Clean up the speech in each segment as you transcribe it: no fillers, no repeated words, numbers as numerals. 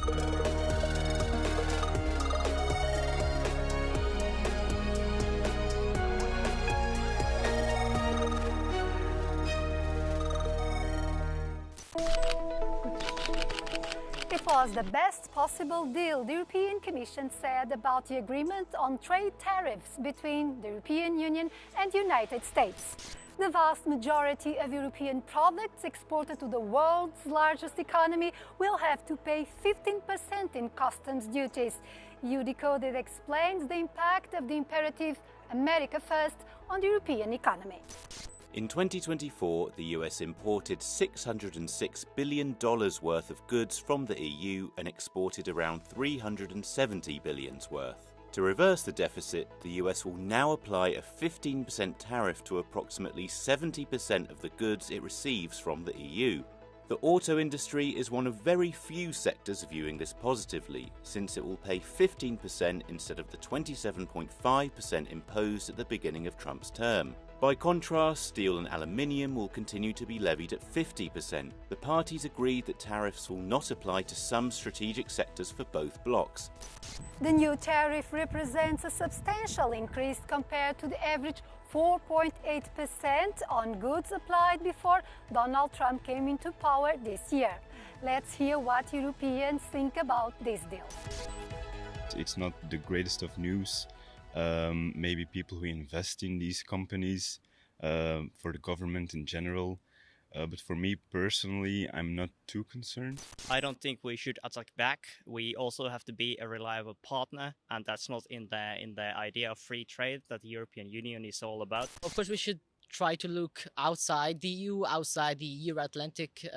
It was the best possible deal, the European Commission said about the agreement on trade tariffs between the European Union and the United States. The vast majority of European products exported to the world's largest economy will have to pay 15% in customs duties. EU Decoded explains the impact of the imperative America First on the European economy. In 2024, the US imported $606 billion worth of goods from the EU and exported around $370 billion worth. To reverse the deficit, the US will now apply a 15% tariff to approximately 70% of the goods it receives from the EU. The auto industry is one of very few sectors viewing this positively, since it will pay 15% instead of the 27.5% imposed at the beginning of Trump's term. By contrast, steel and aluminium will continue to be levied at 50%. The parties agreed that tariffs will not apply to some strategic sectors for both blocs. The new tariff represents a substantial increase compared to the average 4.8% on goods applied before Donald Trump came into power this year. Let's hear what Europeans think about this deal. It's not the greatest of news. Maybe people who invest in these companies, for the government in general. But for me personally, I'm not too concerned. I don't think we should attack back. We also have to be a reliable partner, and that's not in the idea of free trade that the European Union is all about. Of course, we should try to look outside the EU, outside the Euro-Atlantic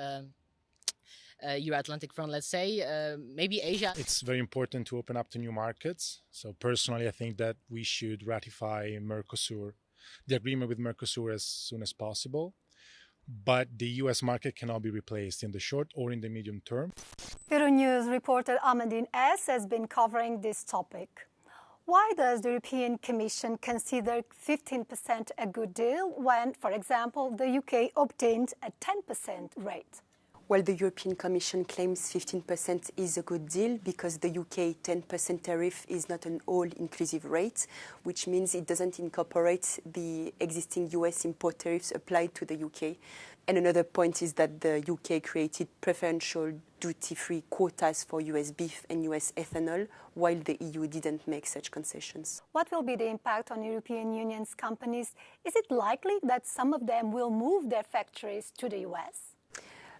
front, let's say, maybe Asia. It's very important to open up to new markets. So personally, I think that we should ratify the agreement with Mercosur as soon as possible. But the US market cannot be replaced in the short or in the medium term. Euronews reporter Ahmadine S. has been covering this topic. Why does the European Commission consider 15% a good deal when, for example, the UK obtained a 10% rate? Well, the European Commission claims 15% is a good deal because the UK 10% tariff is not an all-inclusive rate, which means it doesn't incorporate the existing US import tariffs applied to the UK. And another point is that the UK created preferential duty-free quotas for US beef and US ethanol, while the EU didn't make such concessions. What will be the impact on European Union's companies? Is it likely that some of them will move their factories to the US?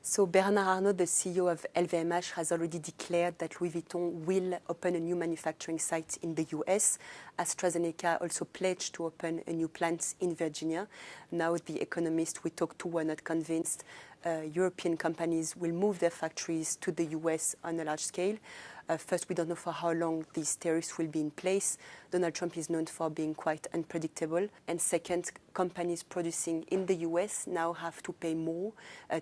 So Bernard Arnault, the CEO of LVMH, has already declared that Louis Vuitton will open a new manufacturing site in the US. AstraZeneca also pledged to open a new plant in Virginia. Now the economists we talked to were not convinced European companies will move their factories to the US on a large scale. First, we don't know for how long these tariffs will be in place. Donald Trump is known for being quite unpredictable. And second, companies producing in the US now have to pay more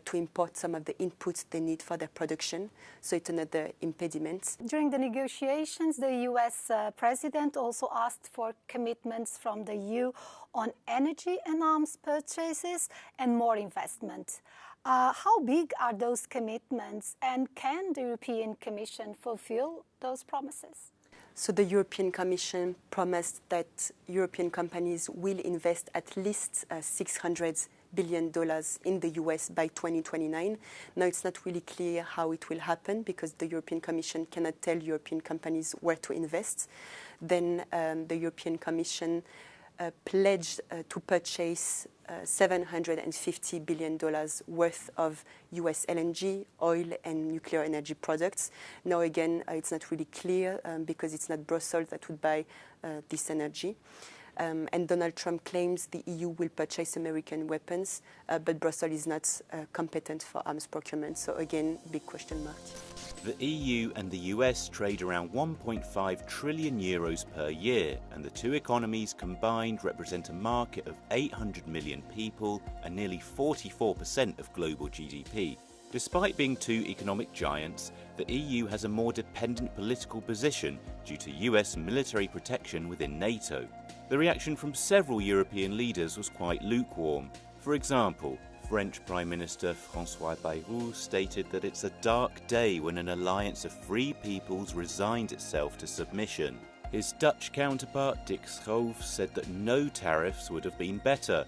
to import some of the inputs they need for their production. So it's another impediment. During the negotiations, the US president also asked for commitments from the EU on energy and arms purchases and more investment. How big are those commitments, and can the European Commission fulfill those promises? So the European Commission promised that European companies will invest at least $600 billion in the US by 2029. Now it's not really clear how it will happen because the European Commission cannot tell European companies where to invest. Then the European Commission pledged to purchase $750 billion worth of US LNG, oil and nuclear energy products. Now again, it's not really clear because it's not Brussels that would buy this energy. And Donald Trump claims the EU will purchase American weapons, but Brussels is not competent for arms procurement. So again, big question mark. The EU and the US trade around 1.5 trillion euros per year, and the two economies combined represent a market of 800 million people and nearly 44% of global GDP. Despite being two economic giants, the EU has a more dependent political position due to US military protection within NATO. The reaction from several European leaders was quite lukewarm. For example, French Prime Minister François Bayrou stated that it's a dark day when an alliance of free peoples resigned itself to submission. His Dutch counterpart Dick Schoof said that no tariffs would have been better.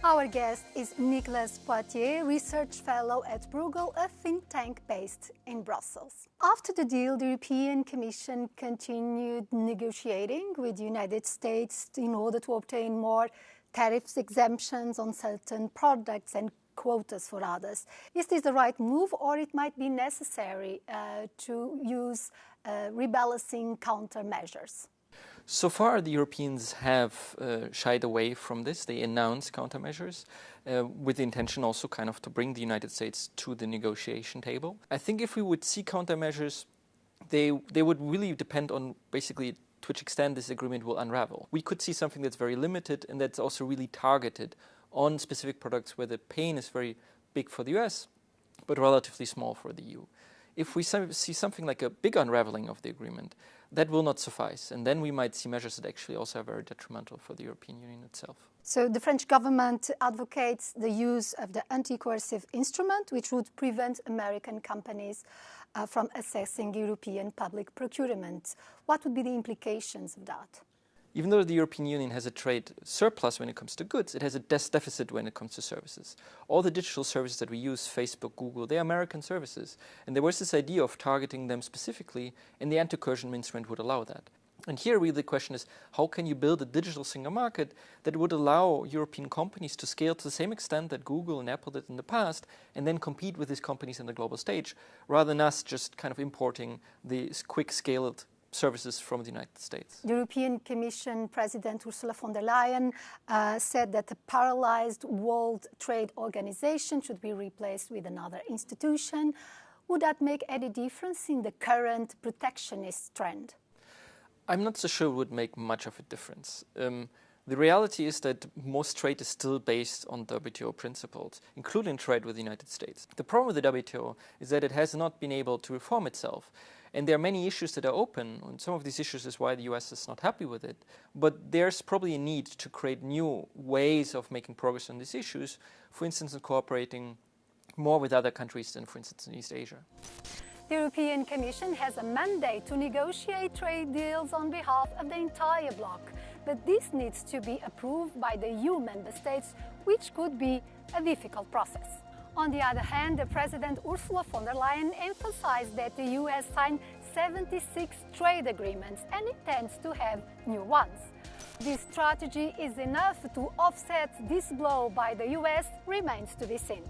Our guest is Nicolas Poitier, research fellow at Bruegel, a think tank based in Brussels. After the deal, the European Commission continued negotiating with the United States in order to obtain more tariffs exemptions on certain products and quotas for others. Is this the right move, or it might be necessary to use rebalancing countermeasures? So far, the Europeans have shied away from this. They announced countermeasures with the intention also kind of to bring the United States to the negotiation table. I think if we would see countermeasures, they would really depend on basically to which extent this agreement will unravel. We could see something that's very limited and that's also really targeted on specific products where the pain is very big for the US, but relatively small for the EU. If we see something like a big unraveling of the agreement, that will not suffice. And then we might see measures that actually also are very detrimental for the European Union itself. So the French government advocates the use of the anti-coercive instrument, which would prevent American companies from accessing European public procurement. What would be the implications of that? Even though the European Union has a trade surplus when it comes to goods, it has a deficit when it comes to services. All the digital services that we use, Facebook, Google, they are American services. And there was this idea of targeting them specifically, and the anti-coercion instrument would allow that. And here really the question is, how can you build a digital single market that would allow European companies to scale to the same extent that Google and Apple did in the past, and then compete with these companies on the global stage, rather than us just kind of importing these quick scaled services from the United States. The European Commission President Ursula von der Leyen said that the paralyzed World Trade Organization should be replaced with another institution. Would that make any difference in the current protectionist trend? I'm not so sure it would make much of a difference. The reality is that most trade is still based on WTO principles, including trade with the United States. The problem with the WTO is that it has not been able to reform itself. And there are many issues that are open, and some of these issues is why the US is not happy with it. But there's probably a need to create new ways of making progress on these issues, for instance, in cooperating more with other countries than, for instance, in East Asia. The European Commission has a mandate to negotiate trade deals on behalf of the entire bloc, but this needs to be approved by the EU member states, which could be a difficult process. On the other hand, the President Ursula von der Leyen emphasized that the EU has signed 76 trade agreements and intends to have new ones. This strategy is enough to offset this blow by the US remains to be seen.